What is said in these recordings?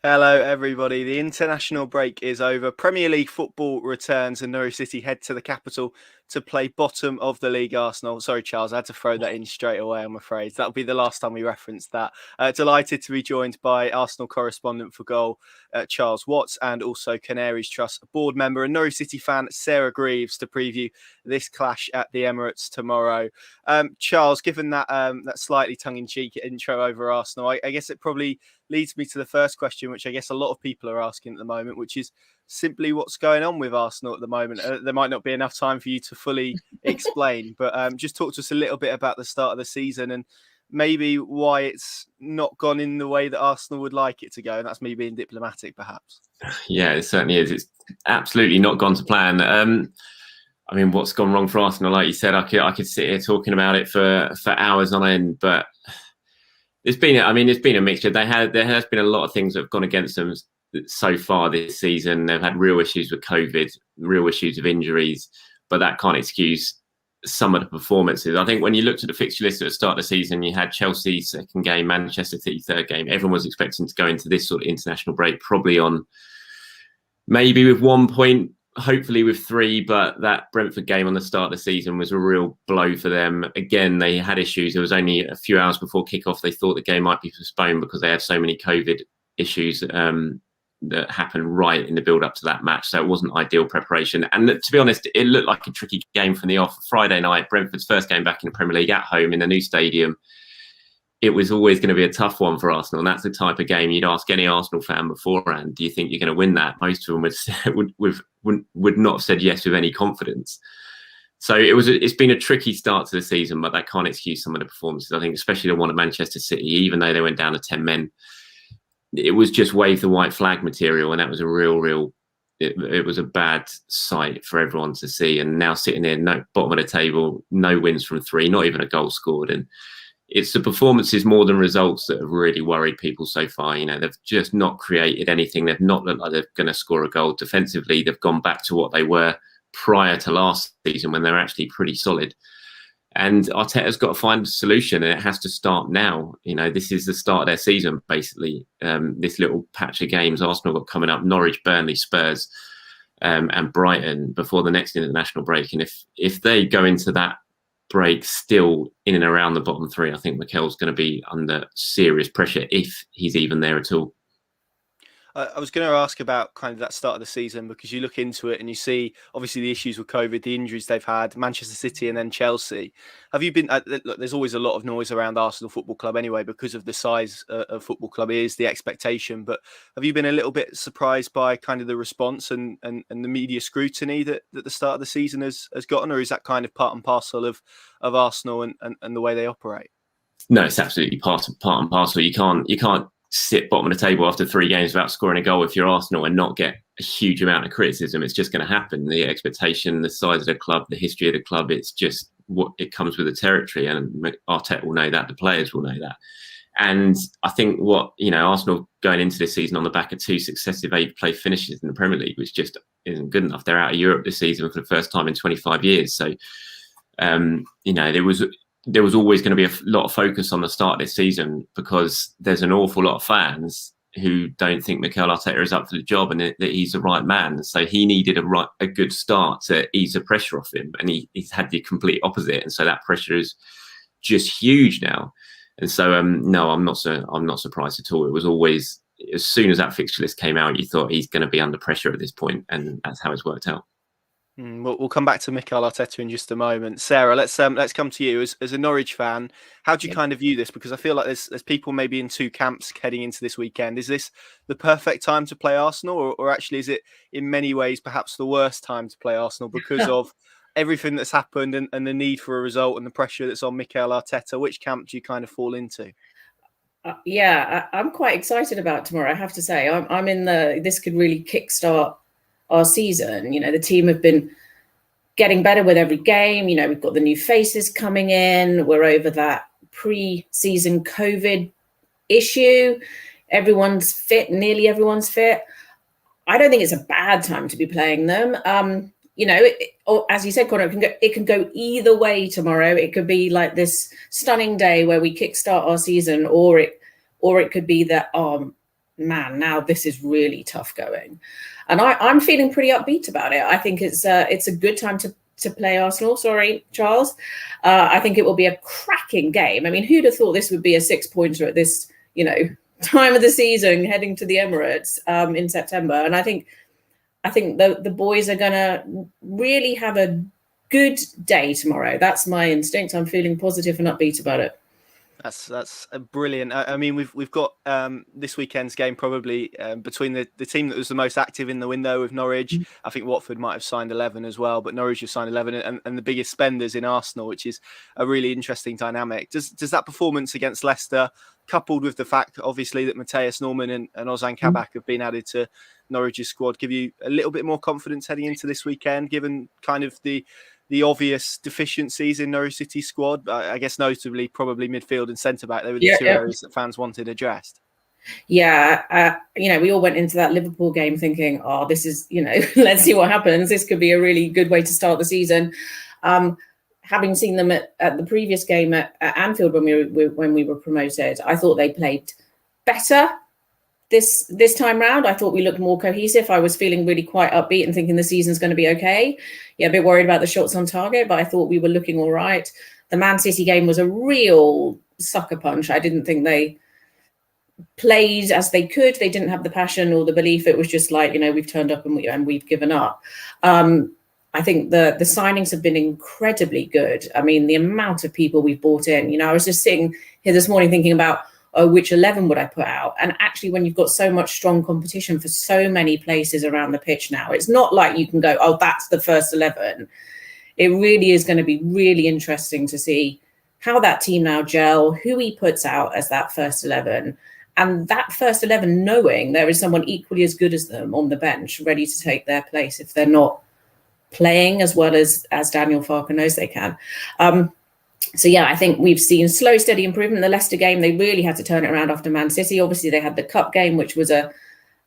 Hello, everybody. The international break is over. Premier League football returns, and Norwich City head to the capital to play bottom of the league Arsenal. Sorry, Charles, I had to throw that in straight away, I'm afraid. That'll be the last time we reference that. Delighted to be joined by Arsenal correspondent for Goal, Charles Watts, and also Canaries Trust board member and Norwich City fan, Sarah Greaves, to preview this clash at the Emirates tomorrow. Charles, given that slightly tongue-in-cheek intro over Arsenal, I guess it probably leads me to the first question, which I guess a lot of people are asking at the moment, which is simply what's going on with Arsenal at the moment. There might not be enough time for you to fully explain, but just talk to us a little bit about the start of the season and maybe why it's not gone in the way that Arsenal would like it to go. And that's me being diplomatic, perhaps. Yeah, it certainly is. It's absolutely not gone to plan. I mean, what's gone wrong for Arsenal? Like you said, I could sit here talking about it for hours on end, but it's been a mixture. There has been a lot of things that have gone against them so far this season. They've had real issues with COVID, real issues of injuries, but that can't excuse some of the performances. I think when you looked at the fixture list at the start of the season, you had Chelsea second game, Manchester City third game. Everyone was expecting to go into this sort of international break probably on maybe with 1 point, hopefully with 3, but that Brentford game on the start of the season was a real blow for them. Again, they had issues. It was only a few hours before kickoff. They thought the game might be postponed because they had so many COVID issues that happened right in the build up to that match. So it wasn't ideal preparation. And to be honest, it looked like a tricky game from the off. Friday night, Brentford's first game back in the Premier League at home in the new stadium. It was always going to be a tough one for Arsenal. And that's the type of game you'd ask any Arsenal fan beforehand, do you think you're going to win that? Most of them would not have said yes with any confidence. So it's been a tricky start to the season, but that can't excuse some of the performances. I think especially the one at Manchester City, even though they went down to 10 men, it was just wave the white flag material. And that was it was a bad sight for everyone to see. And now sitting there, bottom of the table, no wins from 3, not even a goal scored. And it's the performances more than results that have really worried people so far. You know, they've just not created anything. They've not looked like they're going to score a goal. Defensively, they've gone back to what they were prior to last season when they're actually pretty solid. And Arteta's got to find a solution, and it has to start now. You know, this is the start of their season, basically. This little patch of games Arsenal got coming up: Norwich, Burnley, Spurs, and Brighton before the next international break. And if they go into that break still in and around the bottom 3, I think Mikel's going to be under serious pressure if he's even there at all. I was going to ask about kind of that start of the season, because you look into it and you see obviously the issues with COVID, the injuries they've had, Manchester City and then Chelsea. Have you been, look, there's always a lot of noise around Arsenal Football Club anyway, because of the size of football club is the expectation. But have you been a little bit surprised by kind of the response and the media scrutiny that the start of the season has gotten, or is that kind of part and parcel of Arsenal and the way they operate? No, it's absolutely part and parcel. You can't sit bottom of the table after 3 games without scoring a goal if you're Arsenal and not get a huge amount of criticism. It's just going to happen. The expectation, the size of the club, the history of the club, it's just what it comes with the territory. And Arteta will know that, the players will know that. And I think Arsenal going into this season on the back of 2 successive 8th-place finishes in the Premier League, which just isn't good enough. They're out of Europe this season for the first time in 25 years. So, there was always going to be a lot of focus on the start of this season because there's an awful lot of fans who don't think Mikel Arteta is up for the job and that he's the right man. So he needed a good start to ease the pressure off him, and he's had the complete opposite. And so that pressure is just huge now. And so, no, I'm not surprised at all. It was always, as soon as that fixture list came out, you thought he's going to be under pressure at this point, and that's how it's worked out. We'll come back to Mikel Arteta in just a moment. Sarah, let's come to you as a Norwich fan. How do you kind of view this? Because I feel like there's people maybe in 2 camps heading into this weekend. Is this the perfect time to play Arsenal, or actually is it in many ways perhaps the worst time to play Arsenal because of everything that's happened and the need for a result and the pressure that's on Mikel Arteta? Which camp do you kind of fall into? I'm quite excited about tomorrow, I have to say. I'm in this could really kickstart our season. You know, the team have been getting better with every game. You know, we've got the new faces coming in. We're over that pre-season COVID issue. Everyone's fit, nearly everyone's fit. I don't think it's a bad time to be playing them. As you said, Connor, it can go either way tomorrow. It could be like this stunning day where we kickstart our season, or it could be that man, now this is really tough going. And I'm feeling pretty upbeat about it. I think it's a good time to play Arsenal. Sorry, Charles. I think it will be a cracking game. I mean, who'd have thought this would be a 6-pointer at this, time of the season, heading to the Emirates in September? And I think the boys are going to really have a good day tomorrow. That's my instinct. I'm feeling positive and upbeat about it. That's brilliant. I mean, we've got this weekend's game probably between the team that was the most active in the window with Norwich. I think Watford might have signed 11 as well, but Norwich have signed 11, and the biggest spenders in Arsenal, which is a really interesting dynamic. Does that performance against Leicester, coupled with the fact, obviously, that Matthias Norman and Ozan Kabak have been added to Norwich's squad, give you a little bit more confidence heading into this weekend, given kind of the obvious deficiencies in Norwich City's squad? I guess notably probably midfield and centre-back. They were the two areas that fans wanted addressed. Yeah, we all went into that Liverpool game thinking, oh, this is, let's see what happens. This could be a really good way to start the season. Having seen them at the previous game at Anfield when we were promoted, I thought they played better this time round. I thought we looked more cohesive. I was feeling really quite upbeat and thinking the season's going to be okay. Yeah, a bit worried about the shots on target, but I thought we were looking all right. The Man City game was a real sucker punch. I didn't think they played as they could. They didn't have the passion or the belief. It was just like, we've turned up and we've given up. I think the signings have been incredibly good. I mean, the amount of people we've brought in, I was just sitting here this morning thinking about, which 11 would I put out? And actually, when you've got so much strong competition for so many places around the pitch now, it's not like you can go, oh, that's the first 11. It really is going to be really interesting to see how that team now gel, who he puts out as that first 11. And that first 11, knowing there is someone equally as good as them on the bench, ready to take their place if they're not playing as well as Daniel Farke knows they can. So, yeah, I think we've seen slow, steady improvement. The Leicester game, they really had to turn it around after Man City. Obviously, they had the cup game, which was a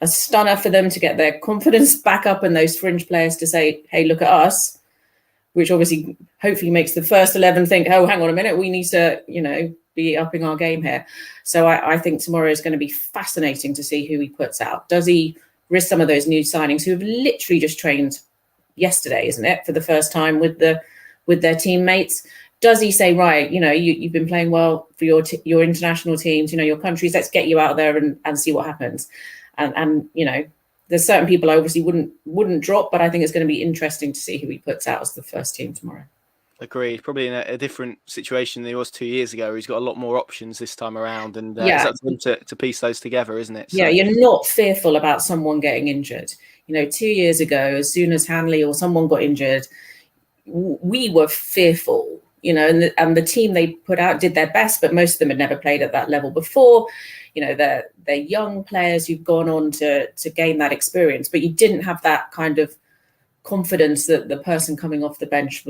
stunner for them to get their confidence back up and those fringe players to say, hey, look at us, which obviously hopefully makes the first 11 think, oh, hang on a minute, we need to, be upping our game here. So I think tomorrow is going to be fascinating to see who he puts out. Does he risk some of those new signings who have literally just trained yesterday, isn't it, for the first time with their teammates? Does he say, right, you've been playing well for your international teams, your countries, let's get you out there and see what happens. And there's certain people I obviously wouldn't drop, but I think it's going to be interesting to see who he puts out as the first team tomorrow. Agreed. Probably in a different situation than he was 2 years ago. He's got a lot more options this time around, and it's up to him to piece those together, isn't it? So. Yeah, you're not fearful about someone getting injured. 2 years ago, as soon as Hanley or someone got injured, we were fearful. And the team they put out did their best, but most of them had never played at that level before. They're young players who've gone on to gain that experience, but you didn't have that kind of confidence that the person coming off the bench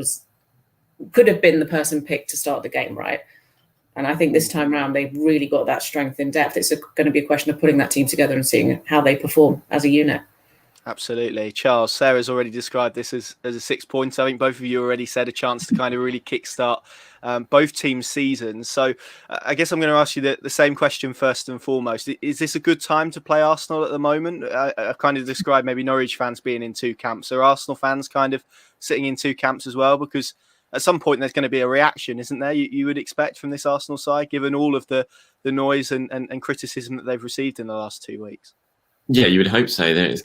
could have been the person picked to start the game, right? And I think this time around, they've really got that strength in depth. It's going to be a question of putting that team together and seeing how they perform as a unit. Absolutely. Charles, Sarah's already described this as a 6 points. I think both of you already said a chance to kind of really kickstart both teams' seasons. So I guess I'm going to ask you the same question first and foremost. Is this a good time to play Arsenal at the moment? I've kind of described maybe Norwich fans being in two camps. Are Arsenal fans kind of sitting in two camps as well? Because at some point there's going to be a reaction, isn't there? You would expect from this Arsenal side, given all of the noise and criticism that they've received in the last 2 weeks. Yeah, you would hope so. There needs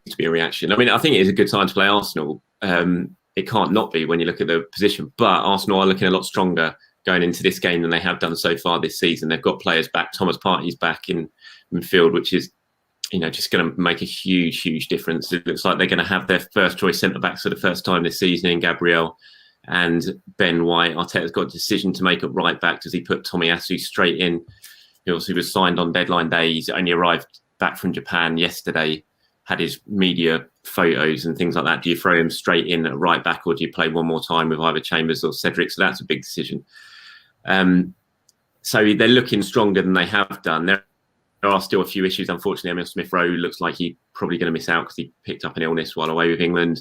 to be a reaction. I mean, I think it is a good time to play Arsenal. It can't not be when you look at the position. But Arsenal are looking a lot stronger going into this game than they have done so far this season. They've got players back. Thomas Partey's back in midfield, which is, just going to make a huge, huge difference. It looks like they're going to have their first choice centre-backs for the first time this season in Gabriel and Ben White. Arteta's got a decision to make at right back. Does he put Tomiyasu straight in? He obviously was signed on deadline day. He's only arrived back from Japan yesterday, had his media photos and things like that. Do you throw him straight in at right back, or do you play one more time with either Chambers or Cedric? So that's a big decision. So they're looking stronger than they have done. There are still a few issues. Unfortunately, Emil Smith-Rowe looks like he's probably going to miss out because he picked up an illness while away with England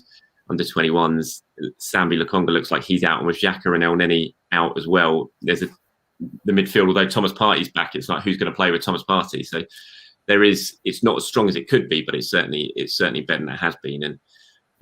under 21s. Sambi Lokonga looks like he's out, and with Xhaka and El Neni out as well. There's the midfield, although Thomas Partey's back, it's like who's going to play with Thomas Partey? So it's not as strong as it could be, but it's certainly better than it has been.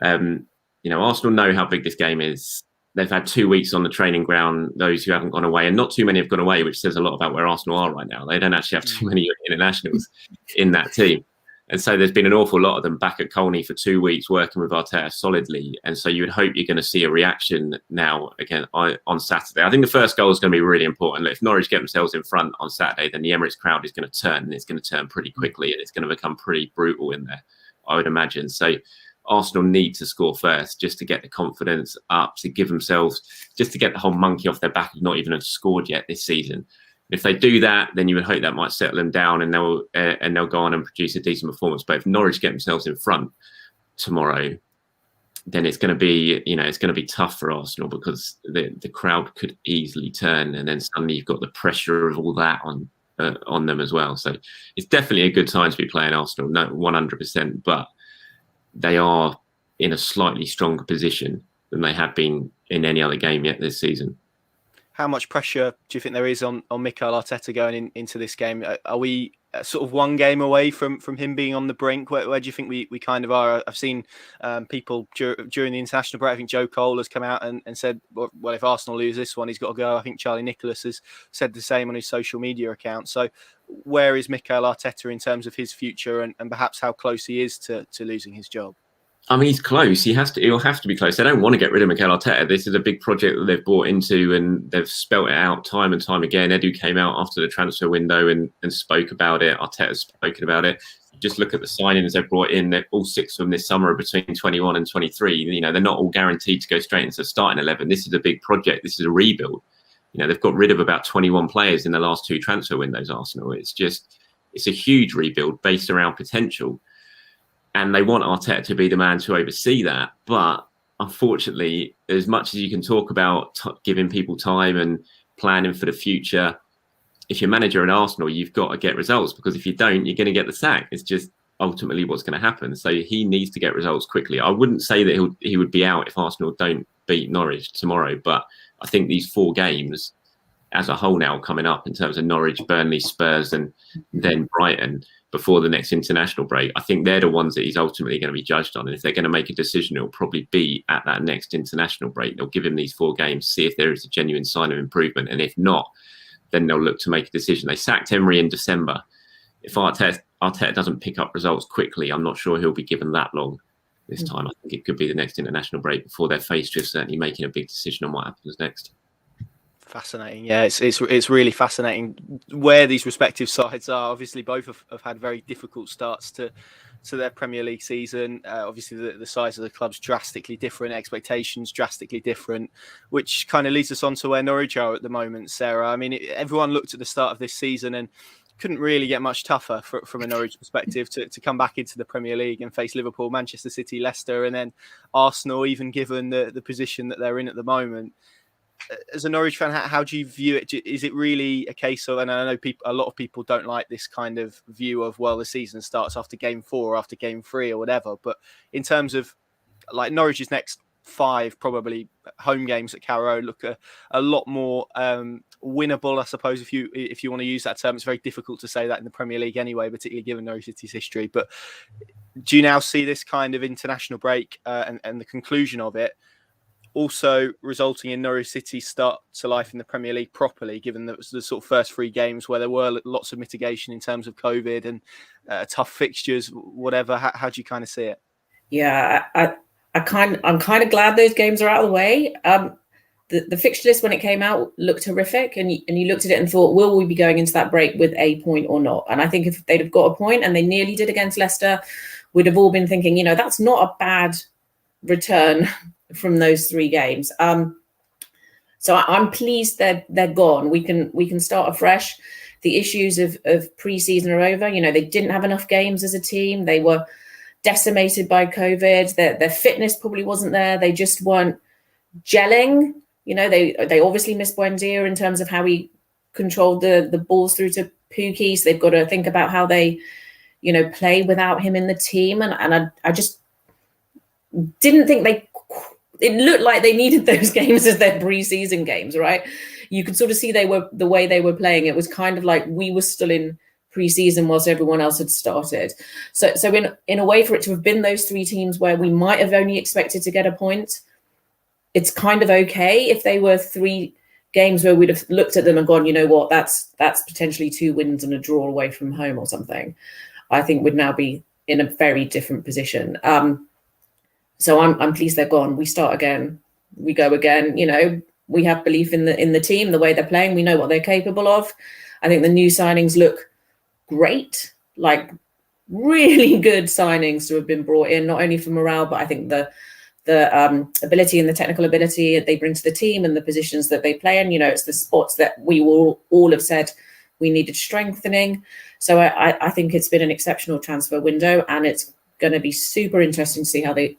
And Arsenal know how big this game is. They've had 2 weeks on the training ground, those who haven't gone away, and not too many have gone away, which says a lot about where Arsenal are right now. They don't actually have too many internationals in that team. And so there's been an awful lot of them back at Colney for 2 weeks working with Artetas solidly. And so you would hope you're going to see a reaction now again on Saturday. I think the first goal is going to be really important. If Norwich get themselves in front on Saturday, then the Emirates crowd is going to turn, and it's going to turn pretty quickly, and it's going to become pretty brutal in there, I would imagine. So Arsenal need to score first just to get the confidence up, to give themselves, just to get the whole monkey off their back of not even scored yet this season. If they do that, then you would hope that might settle them down, and they'll go on and produce a decent performance. But if Norwich get themselves in front tomorrow, then it's going to be tough for Arsenal, because the crowd could easily turn, and then suddenly you've got the pressure of all that on them as well. So it's definitely a good time to be playing Arsenal, no, 100%. But they are in a slightly stronger position than they have been in any other game yet this season. How much pressure do you think there is on Mikel Arteta going into this game? Are we sort of one game away from him being on the brink? Where do you think we kind of are? I've seen people during the international break. I think Joe Cole has come out and said, well, if Arsenal lose this one, he's got to go. I think Charlie Nicholas has said the same on his social media account. So where is Mikel Arteta in terms of his future, and perhaps how close he is to losing his job? I mean, he's close. He'll have to be close. They don't want to get rid of Mikel Arteta. This is a big project that they've bought into, and they've spelt it out time and time again. Edu came out after the transfer window and spoke about it. Arteta's spoken about it. Just look at the signings they've brought in. They're all 6 of them this summer are between 21 and 23. They're not all guaranteed to go straight into the starting 11. This is a big project. This is a rebuild. They've got rid of about 21 players in the last 2 transfer windows, Arsenal. It's a huge rebuild based around potential. And they want Arteta to be the man to oversee that. But unfortunately, as much as you can talk about giving people time and planning for the future, if you're manager at Arsenal, you've got to get results, because if you don't, you're going to get the sack. It's just ultimately what's going to happen. So he needs to get results quickly. I wouldn't say that he would be out if Arsenal don't beat Norwich tomorrow, but I think these 4 games as a whole now coming up in terms of Norwich, Burnley, Spurs, and then Brighton before the next international break, I think they're the ones that he's ultimately going to be judged on. And if they're going to make a decision, it'll probably be at that next international break. They'll give him these 4 games, see if there is a genuine sign of improvement. And if not, then they'll look to make a decision. They sacked Emery in December. If Arteta doesn't pick up results quickly, I'm not sure he'll be given that long this time. I think it could be the next international break before they're faced with certainly making a big decision on what happens next. Fascinating. Yeah, it's really fascinating where these respective sides are. Obviously, both have had very difficult starts to their Premier League season. Obviously, the size of the club's drastically different, expectations drastically different, which kind of leads us on to where Norwich are at the moment, Sarah. I mean, everyone looked at the start of this season and couldn't really get much tougher from a Norwich perspective to come back into the Premier League and face Liverpool, Manchester City, Leicester, and then Arsenal, even given the position that they're in at the moment. As a Norwich fan, how do you view it? Is it really a case of, and I know a lot of people don't like this kind of view of, well, the season starts after game 4 or after game 3 or whatever, but in terms of like Norwich's next 5 probably home games at Carrow look a lot more winnable, I suppose, if you want to use that term. It's very difficult to say that in the Premier League anyway, particularly given Norwich City's history. But do you now see this kind of international break and the conclusion of it also resulting in Norwich City start to life in the Premier League properly, given that it was the sort of first 3 games where there were lots of mitigation in terms of COVID and tough fixtures, whatever? How do you kind of see it? Yeah, I'm kind of glad those games are out of the way. The fixture list when it came out looked horrific, and you looked at it and thought, will we be going into that break with a point or not? And I think if they'd have got a point, and they nearly did against Leicester, we'd have all been thinking, that's not a bad return from those 3 games. So I'm pleased they're gone. We can start afresh. The issues of pre-season are over. They didn't have enough games as a team. They were decimated by COVID. Their fitness probably wasn't there. They just weren't gelling. They obviously missed Buendia in terms of how he controlled the balls through to Pukki. So they've got to think about how they, play without him in the team. And I just didn't think it looked like they needed those games as their pre-season games, right? You could sort of see the way they were playing. It was kind of like we were still in pre-season whilst everyone else had started. So in a way, for it to have been those three teams where we might have only expected to get a point, it's kind of okay. If they were three games where we'd have looked at them and gone, you know what, that's potentially 2 wins and a draw away from home or something, I think we'd now be in a very different position. So I'm pleased they're gone. We start again. We go again. You know, we have belief in the team, the way they're playing. We know what they're capable of. I think the new signings look great, like really good signings to have been brought in, not only for morale, but I think the ability and the technical ability that they bring to the team and the positions that they play in. You know, it's the spots that we will all have said we needed strengthening. So I think it's been an exceptional transfer window, and it's going to be super interesting to see how they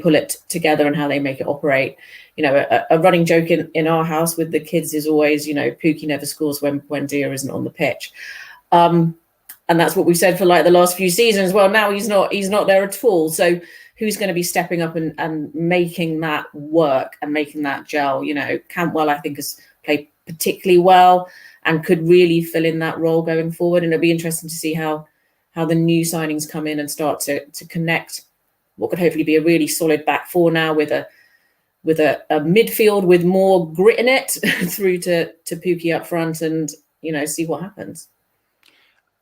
pull it together and how they make it operate. You know, a running joke in our house with the kids is always, you know, Pookie never scores when Dia isn't on the pitch. And that's what we've said for like the last few seasons. Well, now he's not there at all. So who's going to be stepping up and making that work and making that gel? You know, Cantwell, I think, has played particularly well and could really fill in that role going forward. And it'll be interesting to see how the new signings come in and start to connect what could hopefully be a really solid back four now with a midfield with more grit in it through to Pookie up front, and, you know, see what happens.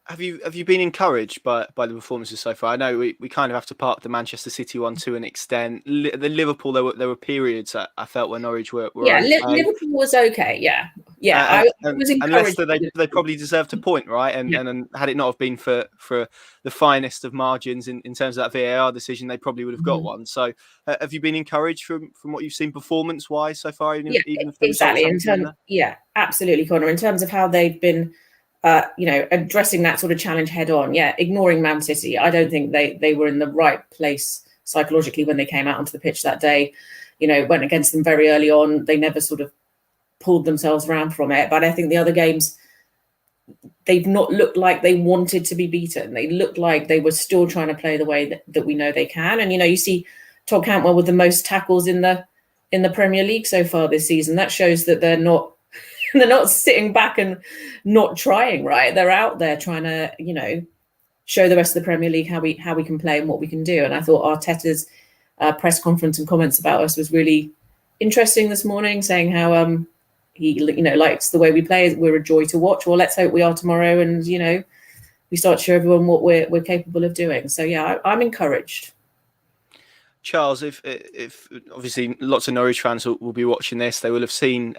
Have you been encouraged by the performances so far? I know we kind of have to park the Manchester City one to an extent. The Liverpool, there were periods I felt where Norwich were yeah, okay. Liverpool was okay. Yeah. I was encouraged. And Leicester, they probably deserved a point, right? And had it not have been for the finest of margins in terms of that VAR decision, they probably would have got one. So have you been encouraged from what you've seen performance wise so far? Even if the exactly. Absolutely, Connor. In terms of how they've been, addressing that sort of challenge head on. Yeah, ignoring Man City. I don't think they were in the right place psychologically when they came out onto the pitch that day. You know, went against them very early on. They never sort of pulled themselves around from it. But I think the other games, they've not looked like they wanted to be beaten. They looked like they were still trying to play the way that we know they can. And, you know, you see Todd Cantwell with the most tackles in the Premier League so far this season. That shows that they're not sitting back and not trying, right? They're out there trying to, you know, show the rest of the Premier League how we can play and what we can do. And I thought Arteta's press conference and comments about us was really interesting this morning, saying how he, you know, likes the way we play. We're a joy to watch. Well, let's hope we are tomorrow, and, you know, we start to show everyone what we're capable of doing. So yeah, I'm encouraged. Charles, if obviously lots of Norwich fans will be watching this, they will have seen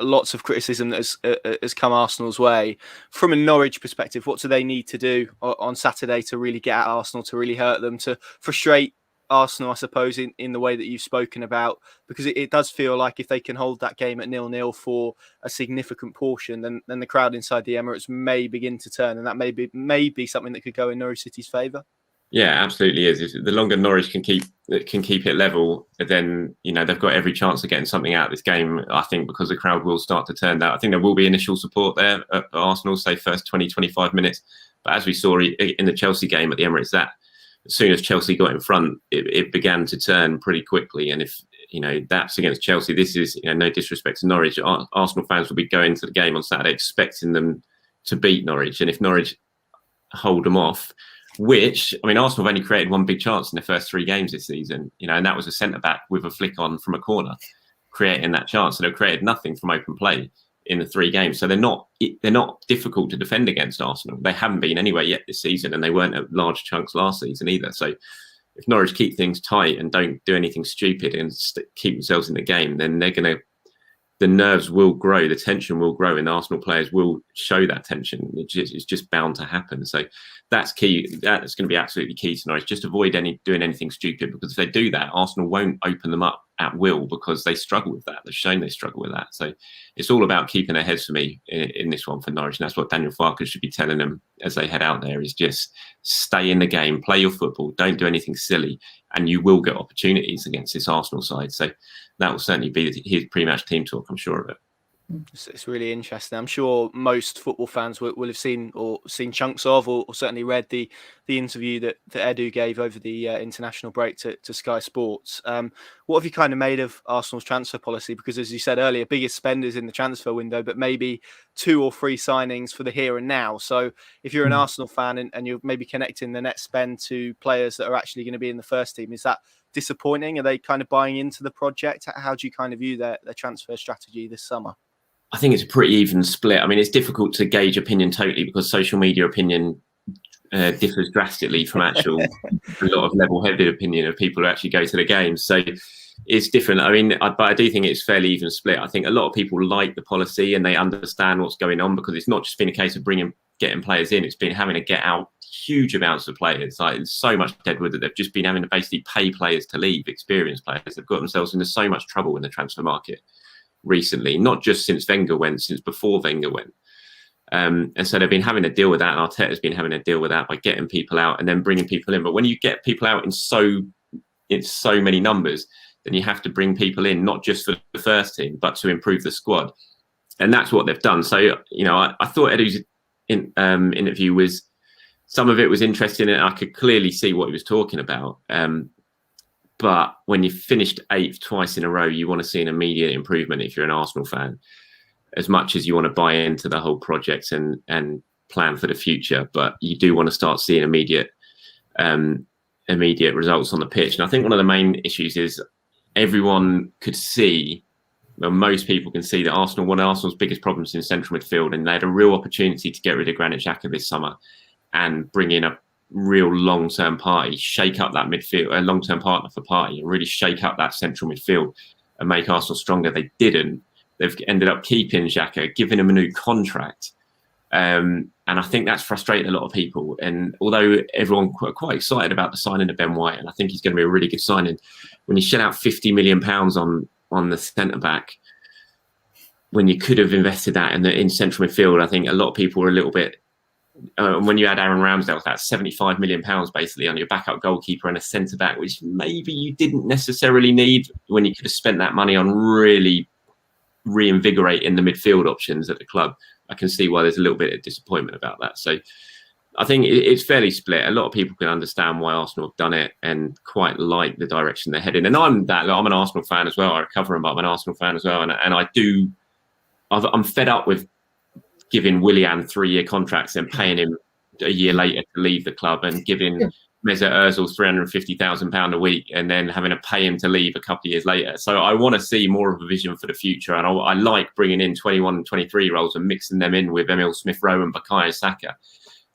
lots of criticism that has come Arsenal's way. From a Norwich perspective, what do they need to do on Saturday to really get at Arsenal, to really hurt them, to frustrate Arsenal, I suppose, in the way that you've spoken about? Because it does feel like if they can hold that game at 0-0 for a significant portion, then the crowd inside the Emirates may begin to turn, and that may be something that could go in Norwich City's favour. Yeah, absolutely is. The longer Norwich can keep it level, then, you know, they've got every chance of getting something out of this game, I think, because the crowd will start to turn that. I think there will be initial support there at Arsenal, say first 20-25 minutes. But as we saw in the Chelsea game at the Emirates, that as soon as Chelsea got in front, it began to turn pretty quickly. And if, you know, that's against Chelsea, this is, you know, no disrespect to Norwich, Arsenal fans will be going to the game on Saturday expecting them to beat Norwich. And if Norwich hold them off, which, I mean, Arsenal have only created one big chance in their first 3 games this season, you know, and that was a centre-back with a flick on from a corner, creating that chance. So they've created nothing from open play in the 3 games. So they're not difficult to defend against Arsenal. They haven't been anywhere yet this season, and they weren't at large chunks last season either. So if Norwich keep things tight and don't do anything stupid and keep themselves in the game, then the nerves will grow, the tension will grow, and Arsenal players will show that tension. It's just bound to happen. So that's key. That's going to be absolutely key to Norwich. Just avoid doing anything stupid, because if they do that, Arsenal won't open them up at will, because they struggle with that. They've shown they struggle with that. So it's all about keeping their heads for me in this one for Norwich. And that's what Daniel Farke should be telling them as they head out there, is just stay in the game, play your football, don't do anything silly, and you will get opportunities against this Arsenal side. So that will certainly be his pre-match team talk, I'm sure of it. It's really interesting. I'm sure most football fans will have seen chunks of, or certainly read the interview that Edu gave over the international break to Sky Sports. What have you kind of made of Arsenal's transfer policy? Because as you said earlier, biggest spenders in the transfer window, but maybe 2 or 3 signings for the here and now. So if you're an Arsenal fan and you're maybe connecting the net spend to players that are actually going to be in the first team, is that disappointing? Are they kind of buying into the project? How do you kind of view their transfer strategy this summer? I think it's a pretty even split. I mean, it's difficult to gauge opinion totally because social media opinion differs drastically from actual a lot of level-headed opinion of people who actually go to the games. So it's different. I mean, but I do think it's fairly even split. I think a lot of people like the policy and they understand what's going on, because it's not just been a case of getting players in. It's been having to get out huge amounts of players. Like, it's so much deadwood that they've just been having to basically pay players to leave, experienced players. They've got themselves into so much trouble in the transfer market recently, not just since Wenger went, since before Wenger went. And so they've been having to deal with that, and Arteta's been having to deal with that by getting people out and then bringing people in. But when you get people out in so many numbers, then you have to bring people in, not just for the first team, but to improve the squad. And that's what they've done. So, you know, I thought Edu's interview was, some of it was interesting, and I could clearly see what he was talking about. But when you finished 8th twice in a row, you want to see an immediate improvement if you're an Arsenal fan, as much as you want to buy into the whole project and plan for the future. But you do want to start seeing immediate results on the pitch. And I think one of the main issues is everyone could see, well, most people can see that one of Arsenal's biggest problems in central midfield, and they had a real opportunity to get rid of Granit Xhaka this summer and bring in a real long-term party, shake up that midfield, a long-term partner for Partey, and really shake up that central midfield and make Arsenal stronger. They didn't. They've ended up keeping Xhaka, giving him a new contract. And I think that's frustrated a lot of people. And although everyone quite excited about the signing of Ben White, and I think he's going to be a really good signing, when you shell out £50 million on the centre-back, when you could have invested that in central midfield, I think a lot of people were a little bit, when you had Aaron Ramsdale, that's £75 million basically on your backup goalkeeper and a centre-back, which maybe you didn't necessarily need, when you could have spent that money on really reinvigorating the midfield options at the club. I can see why there's a little bit of disappointment about that. So I think it's fairly split. A lot of people can understand why Arsenal have done it and quite like the direction they're heading. And I'm an Arsenal fan as well. I cover them, but I'm an Arsenal fan as well. And I'm fed up with giving Willian 3-year contracts and paying him a year later to leave the club, and giving Mesut Ozil £350,000 a week and then having to pay him to leave a couple of years later. So I want to see more of a vision for the future. And I like bringing in 21 and 23-year-olds and mixing them in with Emil Smith-Rowe and Bukayo Saka.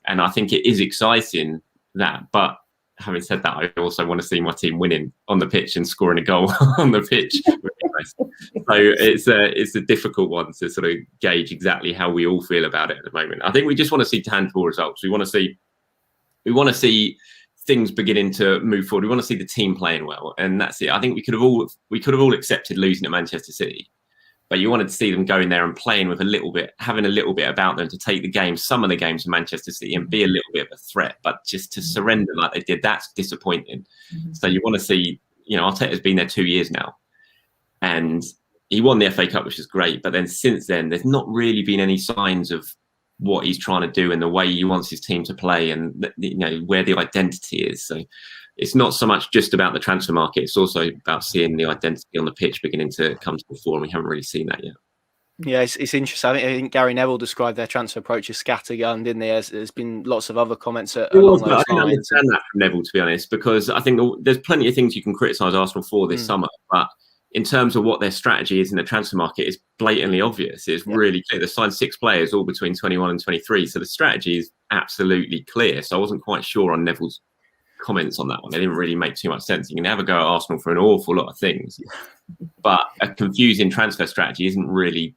And I think it is exciting that. But having said that, I also want to see my team winning on the pitch and scoring a goal on the pitch. So it's a difficult one to sort of gauge exactly how we all feel about it at the moment. I think we just want to see tangible results. We want to see things beginning to move forward. We want to see the team playing well, and that's it. I think we could have all accepted losing at Manchester City, but you wanted to see them going there and playing with having a little bit about them to take the game, some of the games to Manchester City, and be a little bit of a threat. But just to surrender like they did, that's disappointing. Mm-hmm. So you want to see, Arteta's been there 2 years now, and he won the FA Cup, which is great. But then since then, there's not really been any signs of what he's trying to do and the way he wants his team to play, and where the identity is. So it's not so much just about the transfer market. It's also about seeing the identity on the pitch beginning to come to the fore, and we haven't really seen that yet. Yeah, it's interesting. I think Gary Neville described their transfer approach as scattergun, didn't they? There's been lots of other comments along those lines. I don't understand that from Neville, to be honest, because I think there's plenty of things you can criticise Arsenal for this summer, but in terms of what their strategy is in the transfer market, it's blatantly obvious. It's really clear. They signed 6 players, all between 21 and 23. So the strategy is absolutely clear. So I wasn't quite sure on Neville's comments on that one. They didn't really make too much sense. You can have a go at Arsenal for an awful lot of things, but a confusing transfer strategy isn't really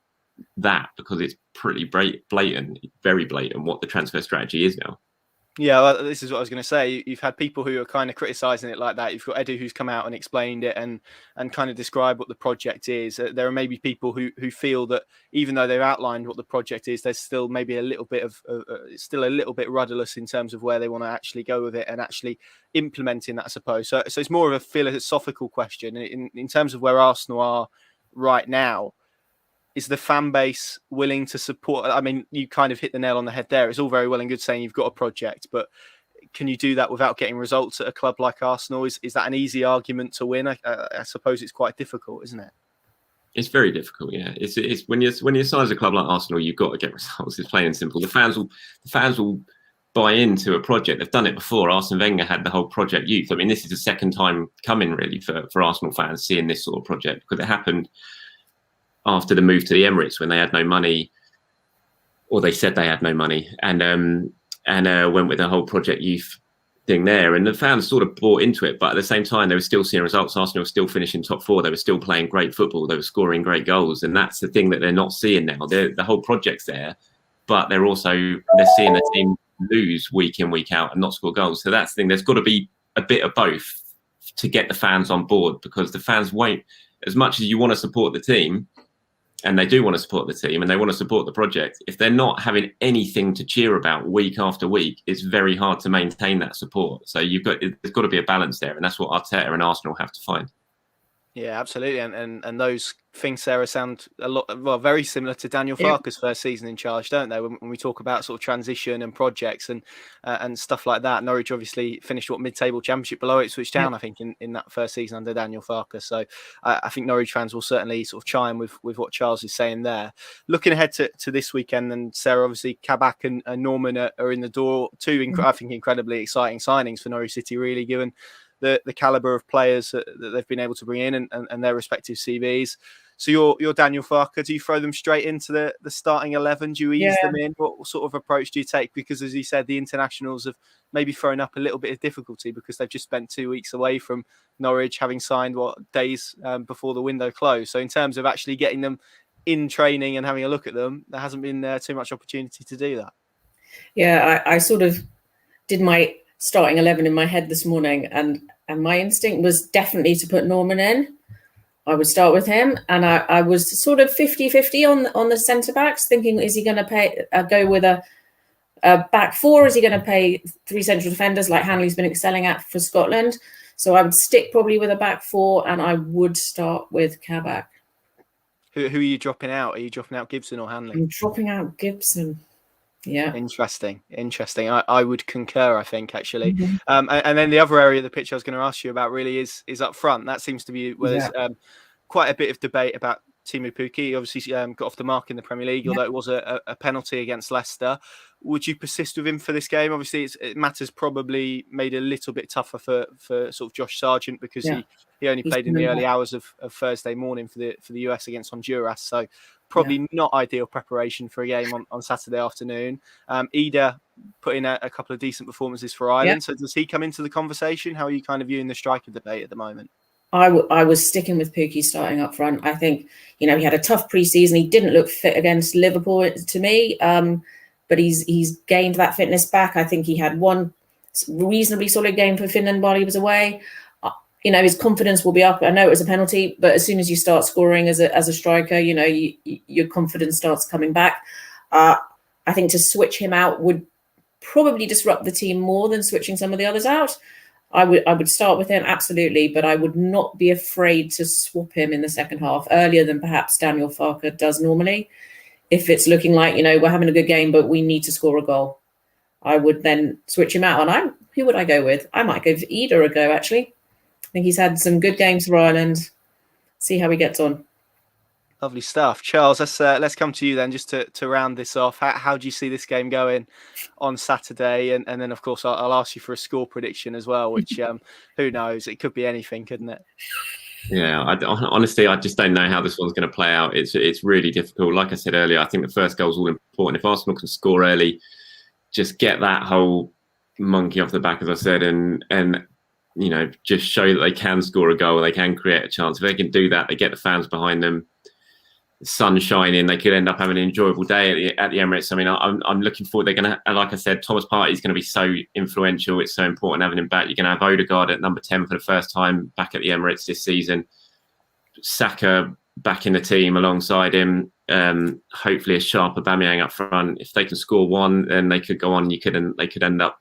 that, because it's pretty blatant, very blatant what the transfer strategy is now. Yeah, well, this is what I was going to say. You've had people who are kind of criticising it like that. You've got Edu, who's come out and explained it and kind of described what the project is. There are maybe people who feel that even though they've outlined what the project is, there's still maybe a little bit of still a little bit rudderless in terms of where they want to actually go with it and actually implementing that, I suppose. So it's more of a philosophical question in terms of where Arsenal are right now. is the fan base willing to support? I mean, you kind of hit the nail on the head there. It's all very well and good saying you've got a project, but can you do that without getting results at a club like Arsenal? Is that an easy argument to win? I suppose it's quite difficult, isn't it? It's very difficult, yeah. It's when you're size a club like Arsenal, you've got to get results. It's plain and simple. The fans will buy into a project. They've done it before. Arsene Wenger had the whole Project Youth. I mean, this is the second time coming really for Arsenal fans seeing this sort of project, because it happened after the move to the Emirates when they had no money, or they said they had no money, and went with the whole Project Youth thing there, and the fans sort of bought into it. But at the same time, they were still seeing results. Arsenal were still finishing top 4. They were still playing great football. They were scoring great goals, and that's the thing that they're not seeing now. The whole project's there, but they're seeing the team lose week in, week out and not score goals. So that's the thing. There's got to be a bit of both to get the fans on board, because the fans won't, as much as you want to support the team, and they do want to support the team and they want to support the project, if they're not having anything to cheer about week after week, it's very hard to maintain that support. So there's got to be a balance there, and that's what Arteta and Arsenal have to find. Yeah, absolutely. And those things, Sarah, sound very similar to Daniel Farke's first season in charge, don't they? When we talk about sort of transition and projects and stuff like that. Norwich obviously finished mid-table championship below Ipswich Town, I think, in that first season under Daniel Farke. So I think Norwich fans will certainly sort of chime with what Charles is saying there. Looking ahead to this weekend, and Sarah, obviously Kabak and Norman are in the door. Two, I think, incredibly exciting signings for Norwich City, really, given the caliber of players that they've been able to bring in and their respective CVs. So you're Daniel Farke. Do you throw them straight into the starting 11? Do you ease them in? What sort of approach do you take? Because as you said, the internationals have maybe thrown up a little bit of difficulty because they've just spent 2 weeks away from Norwich, having signed days before the window closed. So in terms of actually getting them in training and having a look at them, there hasn't been too much opportunity to do that. Yeah, I sort of did my starting 11 in my head this morning, and my instinct was definitely to put Norman in. I would start with him, and I was sort of 50-50 on the centre backs, thinking, is he going to go with a back 4? Is he going to play 3 central defenders like Hanley's been excelling at for Scotland? So I would stick probably with a back 4, and I would start with Kabak. Who are you dropping out? Are you dropping out Gibson or Hanley? I'm dropping out Gibson. Yeah. Interesting. I would concur, I think, actually. Mm-hmm. And then the other area of the pitch I was going to ask you about really is up front. That seems to be where there's quite a bit of debate about Teemu Pukki. He obviously got off the mark in the Premier League, although it was a penalty against Leicester. Would you persist with him for this game? Obviously, it matters probably made a little bit tougher for sort of Josh Sargent, because he only played in the early hours of Thursday morning for the US against Honduras. So probably not ideal preparation for a game on Saturday afternoon. Ida put in a couple of decent performances for Ireland. So does he come into the conversation? How are you kind of viewing the striker debate at the moment? I was sticking with Pukki starting up front. I think, he had a tough pre-season. He didn't look fit against Liverpool to me, but he's gained that fitness back. I think he had one reasonably solid game for Finland while he was away. His confidence will be up. I know it was a penalty, but as soon as you start scoring as a striker, your confidence starts coming back. I think to switch him out would probably disrupt the team more than switching some of the others out. I would start with him, absolutely, but I would not be afraid to swap him in the second half earlier than perhaps Daniel Farke does normally. If it's looking like, we're having a good game, but we need to score a goal, I would then switch him out. And who would I go with? I might give Ida a go, actually. I think he's had some good games for Ireland. See how he gets on. Lovely stuff. Charles, let's come to you then, just to round this off. How do you see this game going on Saturday? And then, of course, I'll ask you for a score prediction as well, which who knows? It could be anything, couldn't it? Yeah, honestly, I just don't know how this one's going to play out. It's really difficult. Like I said earlier, I think the first goal is all important. If Arsenal can score early, just get that whole monkey off the back, as I said, and just show that they can score a goal, they can create a chance. If they can do that, they get the fans behind them. The sun shining, they could end up having an enjoyable day at the Emirates. I mean, I'm looking forward. They're going to, like I said, Thomas Partey is going to be so influential. It's so important having him back. You're going to have Odegaard at number 10 for the first time back at the Emirates this season. Saka back in the team alongside him. Hopefully a sharp Aubameyang up front. If they can score one, then they could go on. They could end up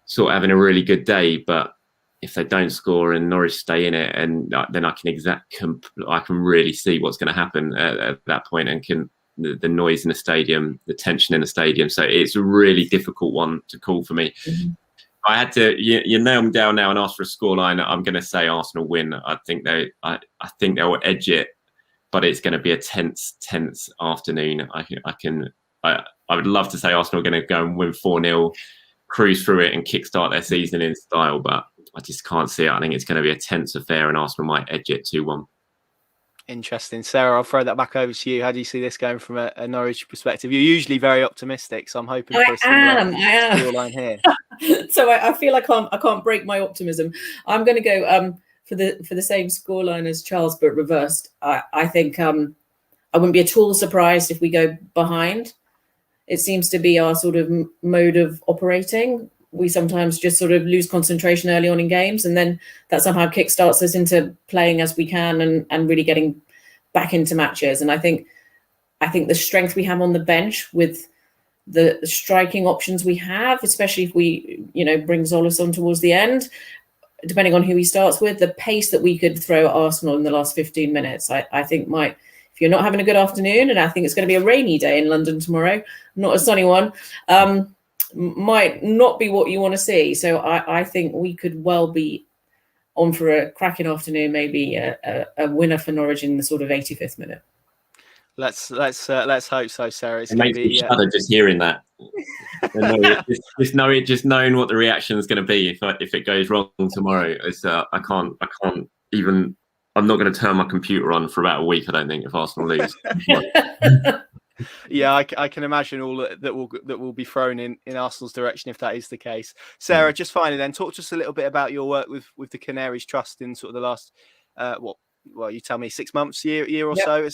sort of having a really good day. But if they don't score and Norwich stay in it, and then I can really see what's going to happen at that point, and the noise in the stadium, the tension in the stadium. So it's a really difficult one to call for me. Mm-hmm. I had to you nail them down now and ask for a scoreline. I'm going to say Arsenal win. I think they'll edge it, but it's going to be a tense afternoon. I would love to say Arsenal are going to go and win 4-0, cruise through it and kickstart their season in style, but I just can't see it. I think it's going to be a tense affair and Arsenal might edge it 2-1. Interesting. Sarah, I'll throw that back over to you. How do you see this going from a Norwich perspective? You're usually very optimistic, so I'm hoping for a similar scoreline here. So I feel I can't break my optimism. I'm going to go for the same scoreline as Charles, but reversed. I think I wouldn't be at all surprised if we go behind. It seems to be our sort of mode of operating. We sometimes just sort of lose concentration early on in games, and then that somehow kickstarts us into playing as we can and really getting back into matches. And I think the strength we have on the bench with the striking options we have, especially if we, bring Zolis on towards the end, depending on who he starts with, the pace that we could throw at Arsenal in the last 15 minutes, I think might, if you're not having a good afternoon, and I think it's going to be a rainy day in London tomorrow, not a sunny one, might not be what you want to see. So I think we could well be on for a cracking afternoon, maybe a winner for Norwich in the sort of 85th minute. Let's hope so, Sarah. It makes me shudder just hearing that. Just knowing what the reaction is going to be if it goes wrong tomorrow. It's I can't even. I'm not going to turn my computer on for about a week. I don't think if Arsenal lose. Yeah, I can imagine all that will be thrown in Arsenal's direction if that is the case. Sarah, just finally then, talk to us a little bit about your work with the Canaries Trust in sort of the last well, you tell me 6 months, year or so.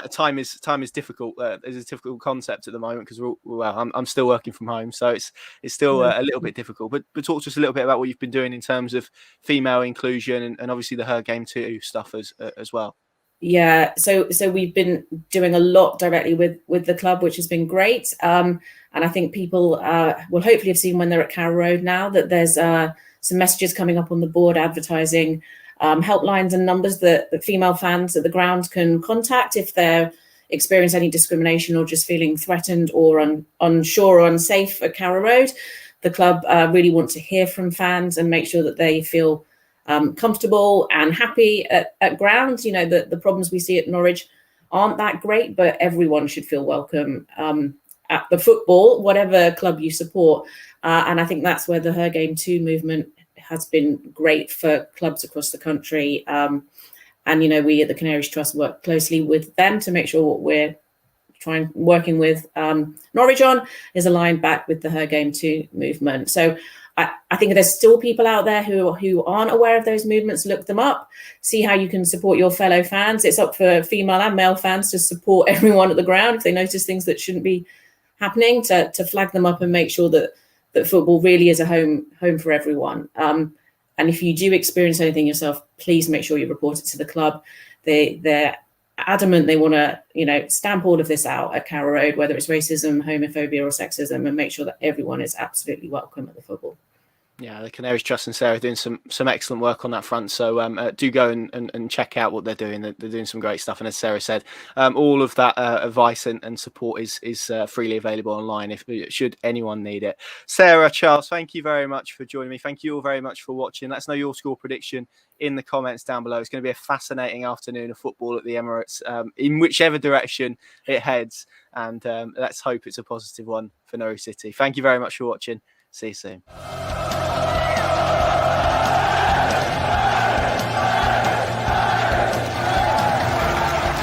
Time is difficult. It's a difficult concept at the moment because I'm still working from home, so it's still a little bit difficult. But talk to us a little bit about what you've been doing in terms of female inclusion and obviously the Her Game Too stuff as well. Yeah, so we've been doing a lot directly with the club, which has been great. And I think people will hopefully have seen when they're at Carrow Road now that there's some messages coming up on the board advertising helplines and numbers that female fans at the ground can contact if they're experience any discrimination or just feeling threatened or unsure or unsafe at Carrow Road. The club really want to hear from fans and make sure that they feel comfortable and happy at ground. The problems we see at Norwich aren't that great, but everyone should feel welcome at the football, whatever club you support. And I think that's where the Her Game Too movement has been great for clubs across the country. And, we at the Canaries Trust work closely with them to make sure what we're working with Norwich on is aligned back with the Her Game Too movement. So I think there's still people out there who aren't aware of those movements. Look them up, see how you can support your fellow fans. It's up for female and male fans to support everyone at the ground if they notice things that shouldn't be happening, to flag them up and make sure that football really is a home for everyone. And if you do experience anything yourself, please make sure you report it to the club. They're adamant they want to, stamp all of this out at Carrow Road, whether it's racism, homophobia or sexism, and make sure that everyone is absolutely welcome at the football. Yeah, the Canaries Trust and Sarah are doing some excellent work on that front. So do go and check out what they're doing. They're doing some great stuff. And as Sarah said, all of that advice and support is freely available online should anyone need it. Sarah, Charles, thank you very much for joining me. Thank you all very much for watching. Let us know your score prediction in the comments down below. It's going to be a fascinating afternoon of football at the Emirates, in whichever direction it heads. And let's hope it's a positive one for Norwich City. Thank you very much for watching. See you soon.